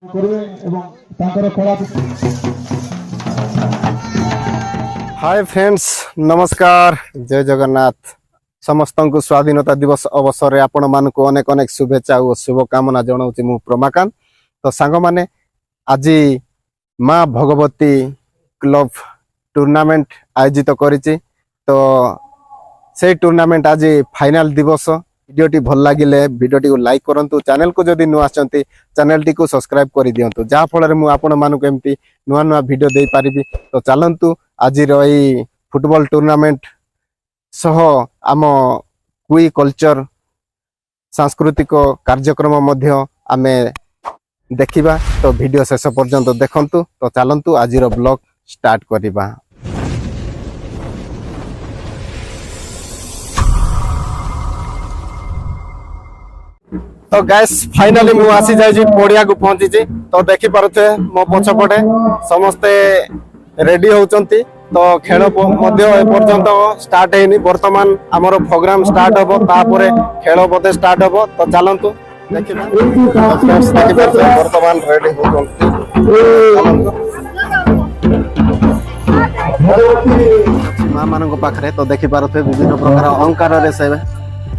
Hi friends नमस्कार जय जगन्नाथ समस्त को स्वाधीनता दिवस अवसर रे आपण मान को अनेक अनेक शुभेच्छा और शुभकामना जनाऊँ मु प्रमाकांत। तो सांग माने आज माँ भगवती क्लब टूर्नामेंट आयोजित करिछि। तो से टूर्नामेंट आज फाइनल दिवस। वीडियोटी भल लगे वीडियोटी को लाइक करंतु, चैनल को जदि नुआ आछंती चैनल टी को सब्सक्राइब कर दियंतु, जहा फल मु आपण मानक एमती नुआ नुआ वीडियो दे पारिबी। तो चलंतु आज रही फुटबॉल टूर्नामेंट सह आम कुई कल्चर सांस्कृतिक कार्यक्रम मध्य आमे देखिबा। तो वीडियो शेष पर्यंत देखंतु। तो चलंतु आज ब्लॉग स्टार्ट करिबा। तो गैस फाइनली मु आसी जाई पड़िया को पहुंची। तो देखि पारुथे मो पछपटे समस्ते रेडी होचंती। तो खेल मध्य ए पर्यंत स्टार्ट हेनी। वर्तमान हमर प्रोग्राम स्टार्ट होबो, तापरे खेल बोधे स्टार्ट होबो। तो चलंतु देखिबा। वर्तमान रेडी होचंती। मां मानन को पाखरे तो देखि पारुथे विभिन्न प्रकार अलंकार रे से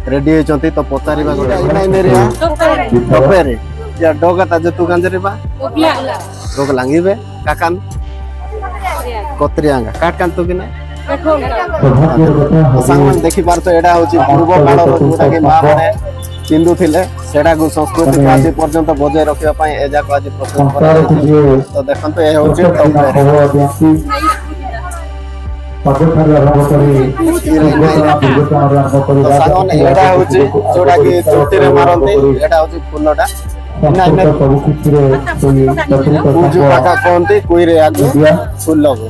रेडी होचंती। तो पचारिबा गोटे नाइ नेरिया टोपेरे या डोगा ता जे तू गंजरिबा रोग लांगीबे काकान कत्रियांगा काट कान तो कि ना संगमन देखि पार। तो एडा होची पूर्व काल रो जोटा के मां माने पिंदु थिले सेडा को संस्कृति आज पर्यंत बजाय रखिया पई ए जाको आज प्रस्तुत करा। तो देखंतो ए होची टोपेरे जोड़ा की चोटी रे मारंती। एटा होची फुलटा पूजु पाका कोंती कुई रे आगु फुल लगो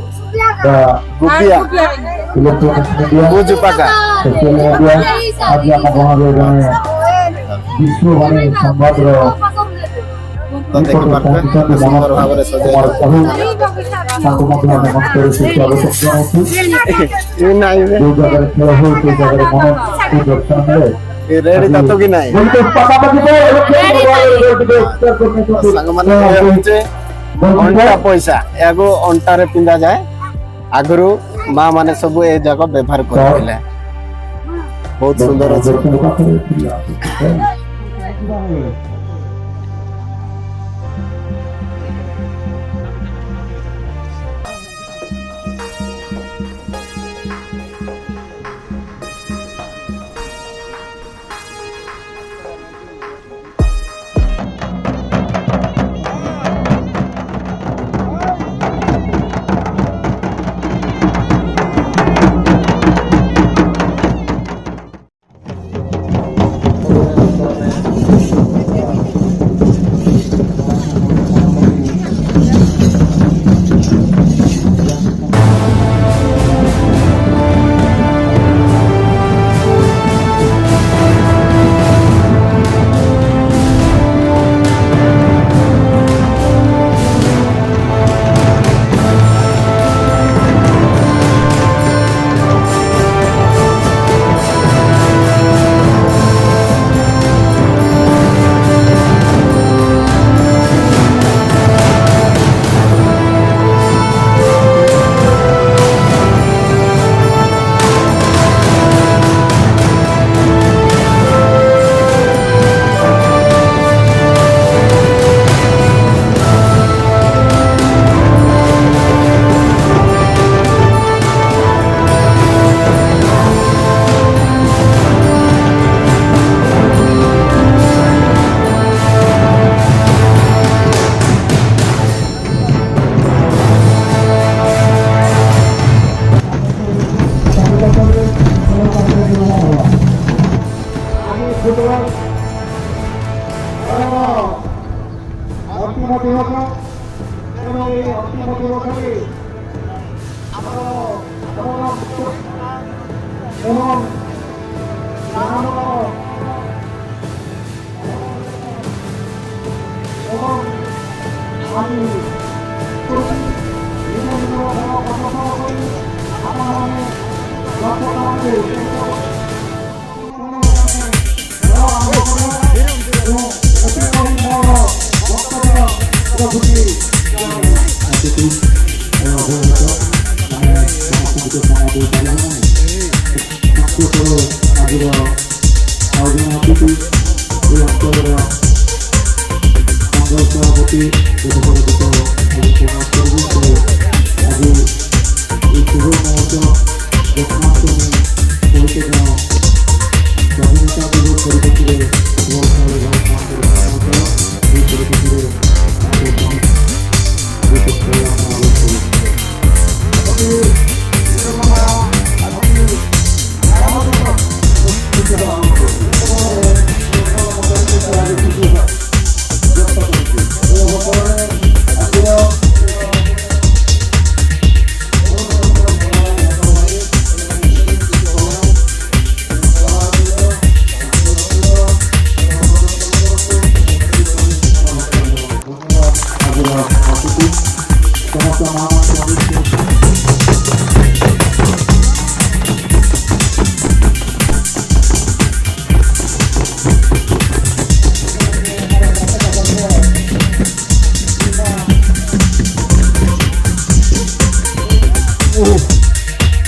गुपिया पूजु पाका आज आप बहावे गए विश्व वाले संवाद रो। तो देखि पारते सुंदर भाव रे सजाय ताको मध्य में मस्तर से आवश्यकता होती। ये नाही रे जो जगह खेल हो के जगह मन को दर्शन मिले ए रेडी ततो कि नाही संग माने होचे अंटा पैसा एगो अंटा रे पिंदा जाए। आगरु मां माने सब ए जगह व्यवहार करथिले। बहुत सुंदर अछि।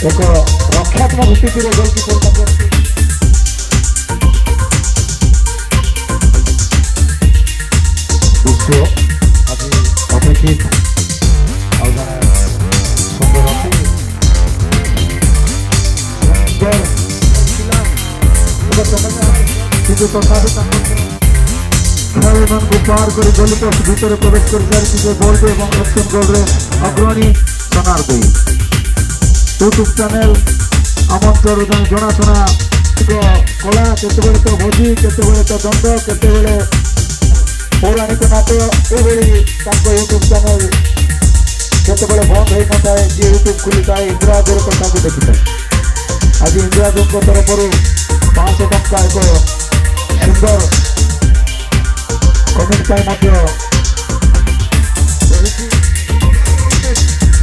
एक रक्षात्मक स्थिति गोलकीपर दृश्य आज अपेक्षित खेल को पार कर गोलपोस्ट भितर प्रवेश कर बॉल रक्षण गोल अग्रणी सोनार दुई यूट्यूब चैनल आमंत्रण जनाशुना कला केतबेले तो भोजी केतबेले तो दंड केतबेले पौराणिक नाट्य ये यूट्यूब चैनल केतबेले बंद हो न थाए जी यूट्यूब खुली थाए इंदिरा आदर कथा को देखी थाए आज इंदिरा आदर तरफ 500 टंका एक सुंदर कमेंट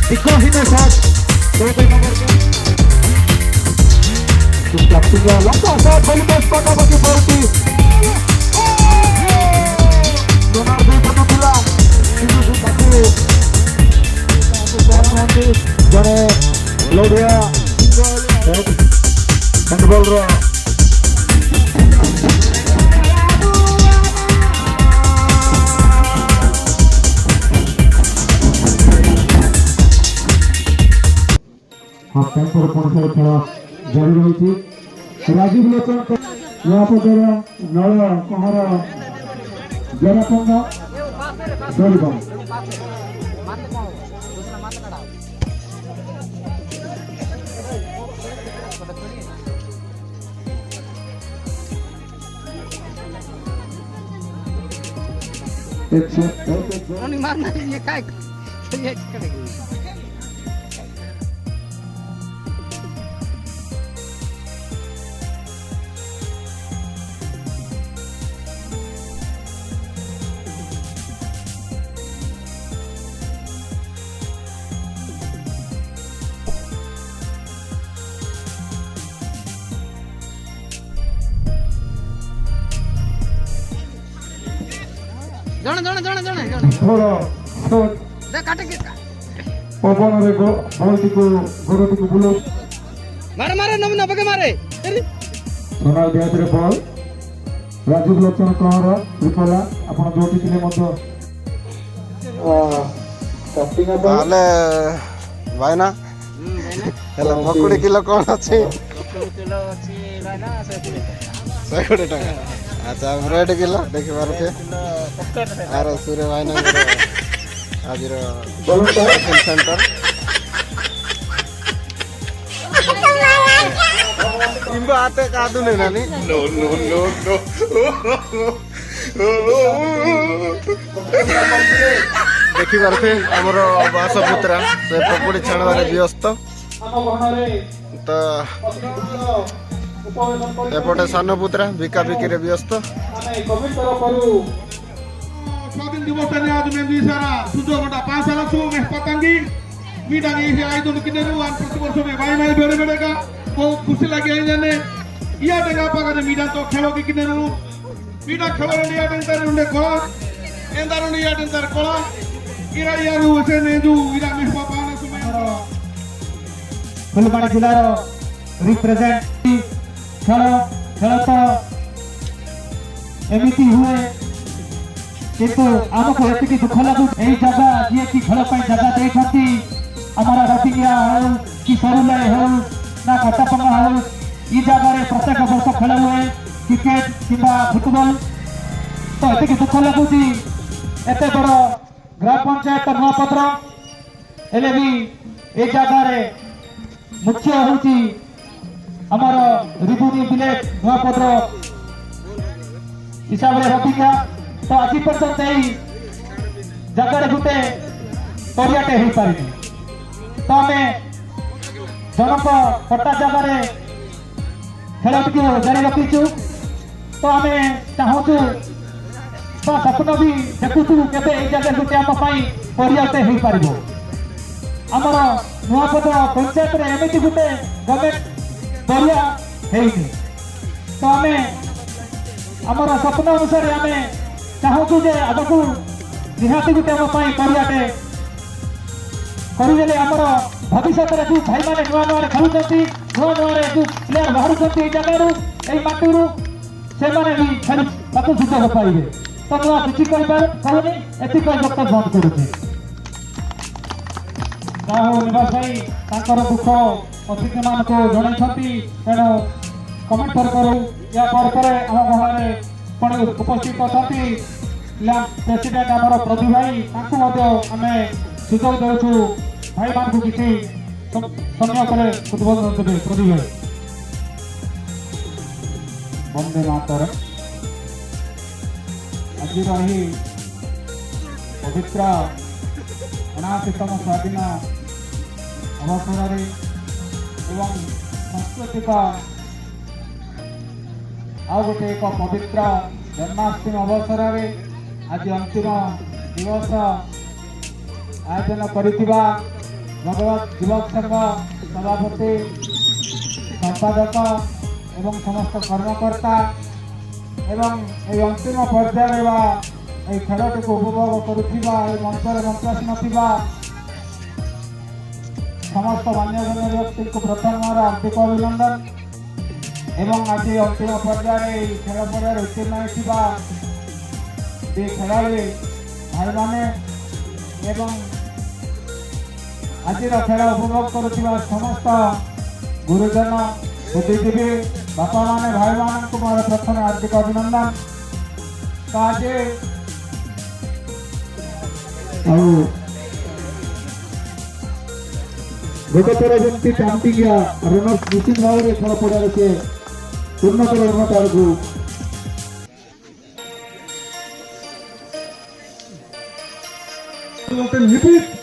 दिग्गहीन साथ लंबा साथ गोलपोस्ट पाखापाखि पड़ती जड़े लोढ़िया हैंडबॉल हाफ टाइम पर खेल जारी रही राजीव लोचन नयापदर नल कहर जरापंगा दरिबम मारना ये काय ये करेगी काटे किसका पवन रे बॉल को गोरटी को बुलो मारे मारे न बगे मारे सोनाल ब्याज रे बॉल राजीव लोचन कहर त्रिपला आपण जोटी थिले मतो कैप्टन ताले भाईना हेला पकुड़ी किलो कोन अछि किलो अछि भाईना 100 टका अच्छा ब्रेड किलो देखि पारथे आरो सूर्य भाईना आजिर सेंटर इम्बा आते कादु नै नानी नो नो नो नो देखि पारथे हमर बासपुत्रा से पकुड़ी छाणवारे व्यस्त तो एपटे सान पुत्रा बिका बिक्री व्यस्त स्वाधीन दिवस ने आज में भी सारा सुजोगटा 5 साल सु में पतंगी मीडांगी हे आई दोन किने वन प्रति वर्ष में भाई भाई बेड़े बेड़े का बहुत खुशी लगे है जाने या डेगा पागा ने मीडा तो खेलो की किने मीडा खेलो ने या डेगा ने को entar ni ada entar kola ira yaru senedu ira mehpapana sumai फुलबाड़ी जिलार रिप्रेजेंट खेल खेल तो एमती हुए किंतु आमको एति दुख लगु यही जगह जी की खेल जगह देखती आमर रतिया हो कि सरुलाई हो ना कटपंगा हो ई जगह प्रत्येक वर्ष खेल हुए क्रिकेट किंबा फुटबॉल तो एति दुख लगुच एत बड़ ग्राम पंचायत नुआपत्र हेले भी ए जगह मुख्य हूँ आमर रिबुनी विलेज नुआपत्र हिसाब से रखिया तो आज पर्यंत यही जगह गोटे परियाटे हो पारे तो आम जनक पट्टा जगार खेल टी जारी रखीचु तो आम चाहूँ स्वप्न भी देखुचु के जगह गोटे आम परियाटे हो पार आमर नुआपत्र पंचायत एमती गोटे गवर्नमेंट परिया है तो आम आमर स्वप्न अनुसार आम चाहूँ जे आगक निहाती गोटे आम परियाटे करदे आमर भविष्य में जो भाई मैंने नुआ नुआ खेलुंट नुआ नुआ जो प्लेयर बाहर जगार मटी से भी खेल सुजोग पाइबे तो मुझे किसी कहूनी एति वक्तव्य बंद करुचे निवास भाई दुख अतिथि मान को जनई तेणु कमेंट करूँ या पर आम घर उपस्थित अच्छा प्रेसिडेंट आमर प्रदीप भाई आम सुजोग देचु भाई मान को किसी समय पर उद्बोधन देवे प्रदीप भाई वंदे मातरम आज पवित्र 79तम स्वाधीन अवसर एवं सांस्कृतिक आउ गोटे एक पवित्र जन्माष्टमी अवसर आज अंतिम दिवस आयोजन करिथिबा भगवत युवक संघ सभापति संपादक एवं समस्त कर्मकर्ता एवं ये अंतिम पर्याय खेल को उपभोग करुवा मंचर मंचासीन थिबा समस्त मान्यगण्य व्यक्ति को प्रथम हार्दिक अभिनंदन एवं आज अंतिम पर्याय खेल पर्याय उत्तीर्ण होता खेलाड़ी भाई माने एवं आज खेल उपभोग करुवा समस्त गुरुजन बुद्धिजीवी बापा माने भाई मान को मोर प्रथम हार्दिक अभिनंदन तो आज गत थर जमी टाँटी गया रनर्स निश्चित भाव में खेल पड़ा से उन्नत उन्नत आगे फुटबॉल टीम हिपिक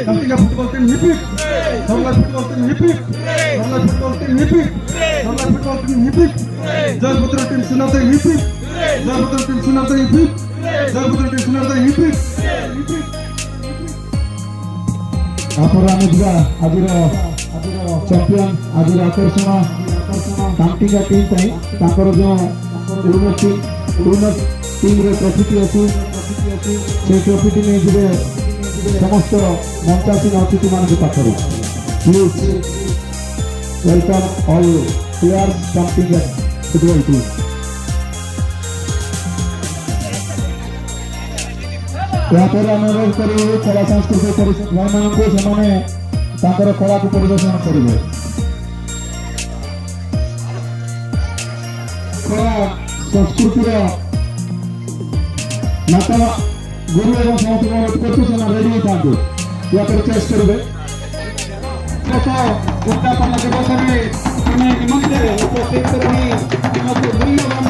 Kamtiga Football Team Hipik, Sorla Football Team Hipik, Sorla Football Team Hipik, Sorla Football Team Hipik, Jalputra Team Sunarta Hipik, Jalputra Team Sunarta Hipik, Jalputra Team Sunarta Hipik. Aporane juga ajiro champion ajiro akorshona Kamtiga team pai takoro jo unas team रे trophy अछि से trophy ने जिबे समस्त मंचासीन अतिथि मान पाखर please welcome all players coming football team यहाँ पर अनुरोध करेंगे कला सांस्कृतिक परिषद भाई मान को से कला को परिदर्शन करेंगे संस्कृतिर माता गुरु एवं समस्त अनुरोध रेडी था या पर चेस्ट करेंगे उद्यापन दिवस में निमंत्रण उपस्थित करनी मूल्यवान